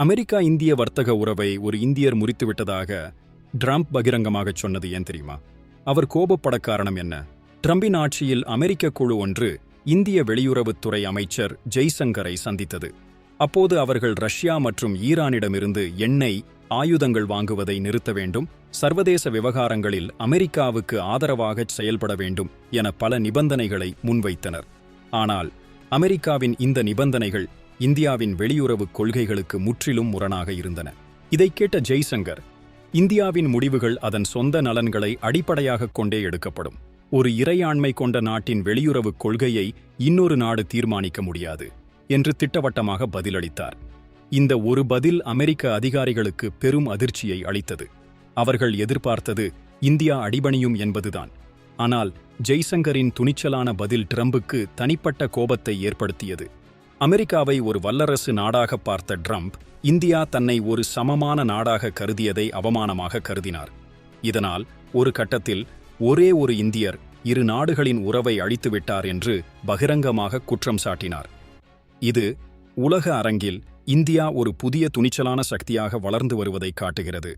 America இந்திய வர்த்தக உறவை ஒரு இந்தியர் முறித்துவிட்டதாக ட்ரம்ப் பகிரங்கமாகச் சொன்னது ஏன் தெரியுமா? அவர் கோபப்பட காரணம் என்ன? ட்ரம்பின் ஆட்சியில் அமெரிக்க குழு ஒன்று இந்திய வெளியுறவுத்துறை அமைச்சர் ஜெய்சங்கரை சந்தித்தது. அப்போது அவர்கள் ரஷ்யா மற்றும் ஈரானிடமிருந்து எண்ணெய், ஆயுதங்கள் வாங்குவதை நிறுத்த வேண்டும், சர்வதேச விவகாரங்களில் அமெரிக்காவுக்கு ஆதரவாகச் செயல்பட வேண்டும் என பல நிபந்தனைகளை முன்வைத்தனர். ஆனால் அமெரிக்காவின் இந்த நிபந்தனைகள் இந்தியாவின் வெளியுறவுக் கொள்கைகளுக்கு முற்றிலும் முரணாக இருந்தன. இதைக் கேட்ட ஜெய்சங்கர், இந்தியாவின் முடிவுகள் அதன் சொந்த நலன்களை அடிப்படையாகக் கொண்டே எடுக்கப்படும். ஒரு இறையாண்மை கொண்ட நாட்டின் வெளியுறவுக் கொள்கையை இன்னொரு நாடு தீர்மானிக்க முடியாது என்று திட்டவட்டமாக பதிலளித்தார். இந்த ஒரு பதில் அமெரிக்க அதிகாரிகளுக்கு பெரும் அதிர்ச்சியை அளித்தது. அவர்கள் எதிர்பார்த்தது இந்தியா அடிபணியும் என்பதுதான். ஆனால் ஜெய்சங்கரின் துணிச்சலான பதில் ட்ரம்புக்கு தனிப்பட்ட கோபத்தை ஏற்படுத்தியது. அமெரிக்காவை ஒரு வல்லரசு நாடாக பார்த்த ட்ரம்ப், இந்தியா தன்னை ஒரு சமமான நாடாக கருதியதை அவமானமாக கருதினார். இதனால் ஒரு கட்டத்தில் ஒரே ஒரு இந்தியர் இரு நாடுகளின் உறவை அழித்துவிட்டார் என்று பகிரங்கமாக குற்றம் சாட்டினார். இது உலக அரங்கில் இந்தியா ஒரு புதிய துணிச்சலான சக்தியாக வளர்ந்து வருவதை காட்டுகிறது.